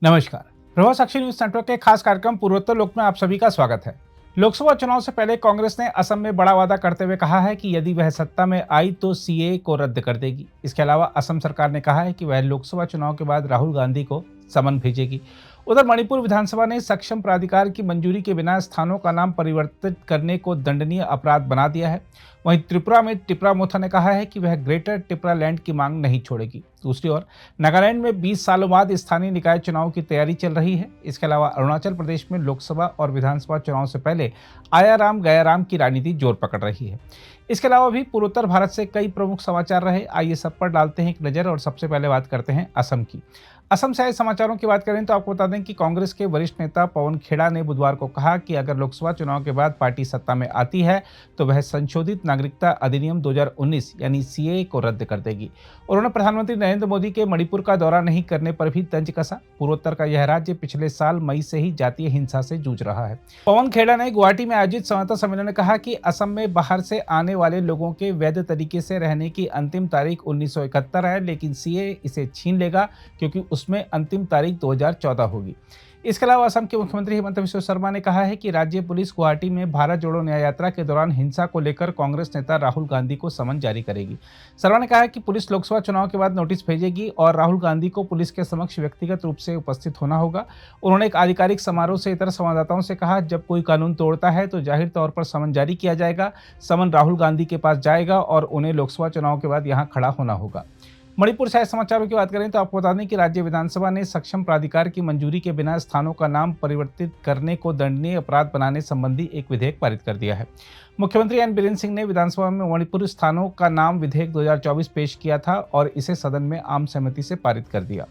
नमस्कार। प्रभाव साक्षी news network के खास कार्यक्रम पूर्वोत्तर लोक में आप सभी का स्वागत है। लोकसभा चुनाव से पहले कांग्रेस ने असम में बड़ा वादा करते हुए कहा है कि यदि वह सत्ता में आई तो सीएए को रद्द कर देगी। इसके अलावा असम सरकार ने कहा है कि वह लोकसभा चुनाव के बाद राहुल गांधी को समन भेजेगी। उधर मणिपुर विधानसभा ने सक्षम प्राधिकार की मंजूरी के बिना स्थानों का नाम परिवर्तित करने को दंडनीय अपराध बना दिया है। वहीं त्रिपुरा में टिपरा मोथा ने कहा है कि वह ग्रेटर टिपरा लैंड की मांग नहीं छोड़ेगी। दूसरी ओर नागालैंड में 20 सालों बाद स्थानीय निकाय चुनाव की तैयारी चल रही है। इसके अलावा अरुणाचल प्रदेश में लोकसभा और विधानसभा चुनाव से पहले आया राम गया राम की राजनीति जोर पकड़ रही है। इसके अलावा भी पूर्वोत्तर भारत से कई प्रमुख समाचार रहे। आइए सब पर डालते हैं एक नज़र और सबसे पहले बात करते हैं असम की। असम से आए समाचारों की बात करें तो आपको बता दें कि कांग्रेस के वरिष्ठ नेता पवन खेड़ा ने बुधवार को कहा कि अगर लोकसभा चुनाव के बाद पार्टी सत्ता में आती है तो वह संशोधित नागरिकता अधिनियम 2019 यानी सीएए को रद्द कर देगी। उन्होंने प्रधानमंत्री नरेंद्र मोदी के मणिपुर का दौरा नहीं करने पर भी तंज कसा। पूर्वोत्तर का यह राज्य पिछले साल मई से ही जातीय हिंसा से जूझ रहा है। पवन खेड़ा ने गुवाहाटी में आयोजित संवाददाता सम्मेलन में कहा कि असम में बाहर से आने वाले लोगों के वैध तरीके से रहने की अंतिम तारीख 1971 है, लेकिन सीएए इसे छीन लेगा क्योंकि उसमें अंतिम तारीख 2014 होगी। इसके अलावा असम के मुख्यमंत्री हिमंत बिस्वा शर्मा ने कहा है कि राज्य पुलिस गुवाहाटी में भारत जोड़ो न्याय यात्रा के दौरान हिंसा को लेकर कांग्रेस नेता राहुल गांधी को समन जारी करेगी। शर्मा ने कहा है कि पुलिस लोकसभा चुनाव के बाद नोटिस भेजेगी और राहुल गांधी को पुलिस के समक्ष व्यक्तिगत रूप से उपस्थित होना होगा। उन्होंने एक आधिकारिक समारोह से इतर संवाददाताओं से कहा, जब कोई कानून तोड़ता है तो जाहिर तौर पर समन जारी किया जाएगा। समन राहुल गांधी के पास जाएगा और उन्हें लोकसभा चुनाव के बाद यहाँ खड़ा होना होगा। मणिपुर से आए समाचारों की बात करें तो आपको बता दें कि राज्य विधानसभा ने सक्षम प्राधिकार की मंजूरी के बिना स्थानों का नाम परिवर्तित करने को दंडनीय अपराध बनाने संबंधी एक विधेयक पारित कर दिया है। मुख्यमंत्री एन बीरेन सिंह ने विधानसभा में मणिपुर स्थानों का नाम विधेयक 2024 पेश किया था और इसे सदन में आम सहमति से पारित कर दिया।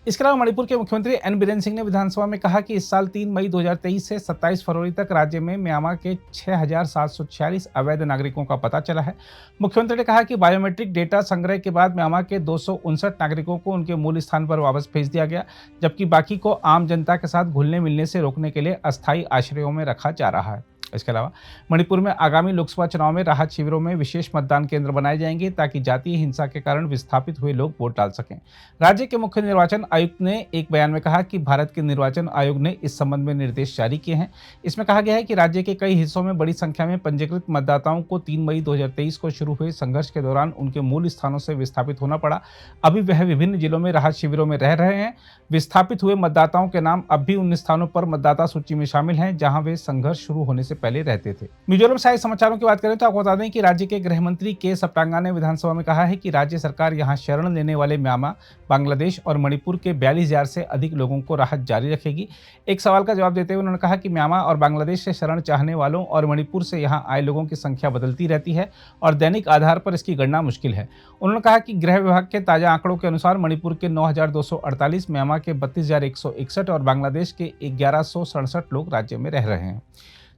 इसके अलावा मणिपुर के मुख्यमंत्री एन बीरेन सिंह ने विधानसभा में कहा कि इस साल 3 मई 2023 से 27 फरवरी तक राज्य में म्यांमार के 6,746 अवैध नागरिकों का पता चला है। मुख्यमंत्री ने कहा कि बायोमेट्रिक डेटा संग्रह के बाद म्यांमार के 259 नागरिकों को उनके मूल स्थान पर वापस भेज दिया गया, जबकि बाकी को आम जनता के साथ घुलने मिलने से रोकने के लिए अस्थायी आश्रयों में रखा जा रहा है। इसके अलावा मणिपुर में आगामी लोकसभा चुनाव में राहत शिविरों में विशेष मतदान केंद्र बनाए जाएंगे ताकि जातीय हिंसा के कारण विस्थापित हुए लोग वोट डाल सकें। राज्य के मुख्य निर्वाचन आयुक्त ने एक बयान में कहा कि भारत के निर्वाचन आयोग ने इस संबंध में निर्देश जारी किए हैं। इसमें कहा गया है कि राज्य के कई हिस्सों में बड़ी संख्या में पंजीकृत मतदाताओं को 3 मई 2023 को शुरू हुए संघर्ष के दौरान उनके मूल स्थानों से विस्थापित होना पड़ा। अभी वह विभिन्न जिलों में राहत शिविरों में रह रहे हैं। विस्थापित हुए मतदाताओं के नाम अब भी उन स्थानों पर मतदाता सूची में शामिल हैं जहां वे संघर्ष शुरू होने से पहले रहते थे। मिजोरम से आए समाचारों की बात करें तो आपको बता दें कि राज्य के गृह मंत्री के सप्तांगा ने विधानसभा में कहा है कि राज्य सरकार यहां शरण लेने वाले म्यांमार, बांग्लादेश और मणिपुर के 42,000 से अधिक लोगों को राहत जारी रखेगी। एक सवाल का जवाब देते हुए उन्होंने कहा कि म्यांमार और बांग्लादेश से शरण चाहने वालों और मणिपुर से यहां आए लोगों की संख्या बदलती रहती है और दैनिक आधार पर इसकी गणना मुश्किल है। उन्होंने कहा कि गृह विभाग के ताजा आंकड़ों के अनुसार मणिपुर के 9,248, म्यांमार के 32,161 और बांग्लादेश के 1,167 लोग राज्य में रह रहे हैं।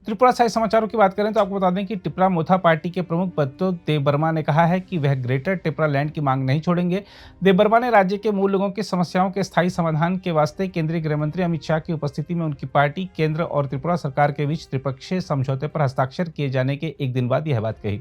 त्रिपुरा से समाचारों की बात करें तो आपको बता दें कि टिपरा मोथा पार्टी के प्रमुख बत्तो देबबर्मा ने कहा है कि वह ग्रेटर टिपरा लैंड की मांग नहीं छोड़ेंगे। देबबर्मा ने राज्य के मूल लोगों की समस्याओं के स्थायी समाधान के वास्ते केंद्रीय गृह मंत्री अमित शाह की उपस्थिति में उनकी पार्टी, केंद्र और त्रिपुरा सरकार के बीच त्रिपक्षीय समझौते पर हस्ताक्षर किए जाने के एक दिन बाद यह बात कही।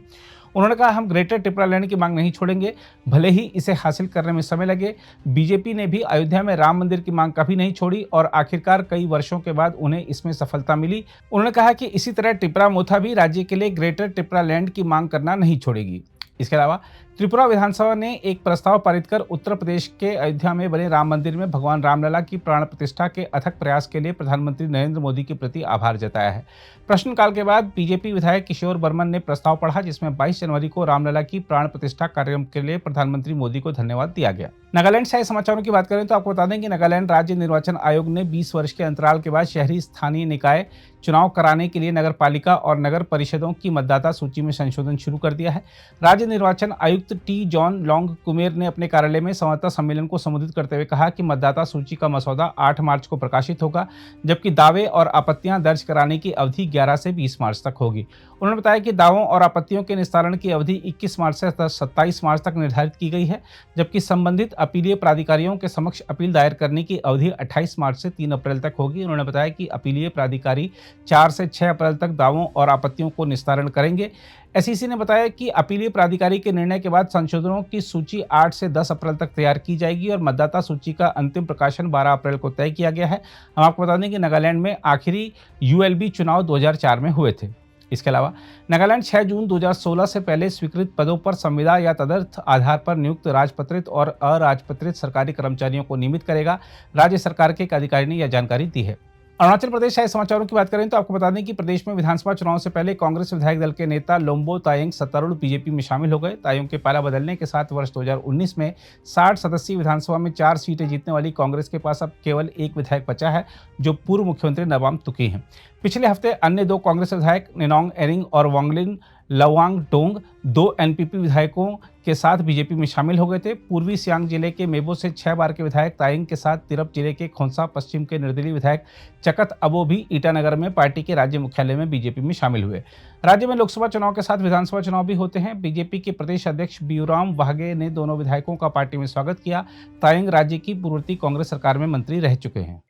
उन्होंने कहा, हम ग्रेटर टिपरा लैंड की मांग नहीं छोड़ेंगे, भले ही इसे हासिल करने में समय लगे। बीजेपी ने भी अयोध्या में राम मंदिर की मांग कभी नहीं छोड़ी और आखिरकार कई वर्षों के बाद उन्हें इसमें सफलता मिली। उन्होंने कहा कि इसी तरह टिपरा मोथा भी राज्य के लिए ग्रेटर टिपरा लैंड की मांग करना नहीं छोड़ेगी। इसके अलावा त्रिपुरा विधानसभा ने एक प्रस्ताव पारित कर उत्तर प्रदेश के अयोध्या में बने राम मंदिर में भगवान रामलला की प्राण प्रतिष्ठा के अथक प्रयास के लिए प्रधानमंत्री नरेंद्र मोदी के प्रति आभार जताया है। प्रश्नकाल के बाद बीजेपी विधायक किशोर बर्मन ने प्रस्ताव पढ़ा, जिसमें 22 जनवरी को रामलला की प्राण प्रतिष्ठा कार्यक्रम के लिए प्रधानमंत्री मोदी को धन्यवाद दिया गया। नागालैंड से आए समाचारों की बात करें तो आपको बता दें कि नागालैंड राज्य निर्वाचन आयोग ने 20 वर्ष के अंतराल के बाद शहरी स्थानीय निकाय चुनाव कराने के लिए नगर पालिका और नगर परिषदों की मतदाता सूची में संशोधन शुरू कर दिया है। राज्य निर्वाचन आयुक्त टी जॉन लॉन्ग कुमेर ने अपने कार्यालय में संवाददाता सम्मेलन को संबोधित करते हुए कहा कि मतदाता सूची का मसौदा 8 मार्च को प्रकाशित होगा, जबकि दावे और आपत्तियां दर्ज कराने की अवधि 11 से 20 मार्च तक होगी। उन्होंने बताया कि दावों और आपत्तियों के निस्तारण की अवधि 21 मार्च से 27 मार्च तक निर्धारित की गई है, जबकि संबंधित अपीलीय प्राधिकारियों के समक्ष अपील दायर करने की अवधि 28 मार्च से 3 अप्रैल तक होगी। उन्होंने बताया कि अपीलीय प्राधिकारी 4 से 6 अप्रैल तक दावों और आपत्तियों को निस्तारण करेंगे। एसईसी ने बताया कि अपीलीय प्राधिकारी के निर्णय के बाद संशोधनों की सूची 8 से 10 अप्रैल तक तैयार की जाएगी और मतदाता सूची का अंतिम प्रकाशन 12 अप्रैल को तय किया गया है। हम आपको बता दें कि नागालैंड में आखिरी यूएलबी चुनाव 2004 में हुए थे। इसके अलावा नागालैंड 6 जून 2016 से पहले स्वीकृत पदों पर संविदा या तदर्थ आधार पर नियुक्त राजपत्रित और अराजपत्रित सरकारी कर्मचारियों को नियमित करेगा। राज्य सरकार के एक अधिकारी ने यह जानकारी दी है। अरुणाचल प्रदेश से समाचारों की बात करें तो आपको बता दें कि प्रदेश में विधानसभा चुनाव से पहले कांग्रेस विधायक दल के नेता लोम्बो तायंग सत्तारूढ़ बीजेपी में शामिल हो गए। तायंग के पाला बदलने के साथ वर्ष 2019 में 60 सदस्यीय विधानसभा में 4 सीटें जीतने वाली कांग्रेस के पास अब केवल एक विधायक बचा है, जो पूर्व मुख्यमंत्री नबाम तुकी हैं। पिछले हफ्ते अन्य 2 कांग्रेस विधायक निनोंग एरिंग और वांगलिन लवांग डोंग 2 एनपीपी विधायकों के साथ बीजेपी में शामिल हो गए थे। पूर्वी सियांग जिले के मेबो से 6 बार के विधायक तायंग के साथ तिरप जिले के खोंसा, पश्चिम के निर्दलीय विधायक चकत अबो भी ईटानगर में पार्टी के राज्य मुख्यालय में बीजेपी में शामिल हुए। राज्य में लोकसभा चुनाव के साथ विधानसभा चुनाव भी होते हैं। बीजेपी के प्रदेश अध्यक्ष बियूराम वाघे ने दोनों विधायकों का पार्टी में स्वागत किया। तायंग राज्य की पूर्ववर्ती कांग्रेस सरकार में मंत्री रह चुके हैं।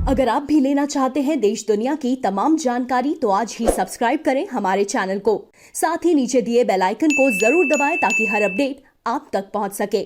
अगर आप भी लेना चाहते हैं देश दुनिया की तमाम जानकारी तो आज ही सब्सक्राइब करें हमारे चैनल को। साथ ही नीचे दिए बेल आइकन को जरूर दबाएं ताकि हर अपडेट आप तक पहुंच सके।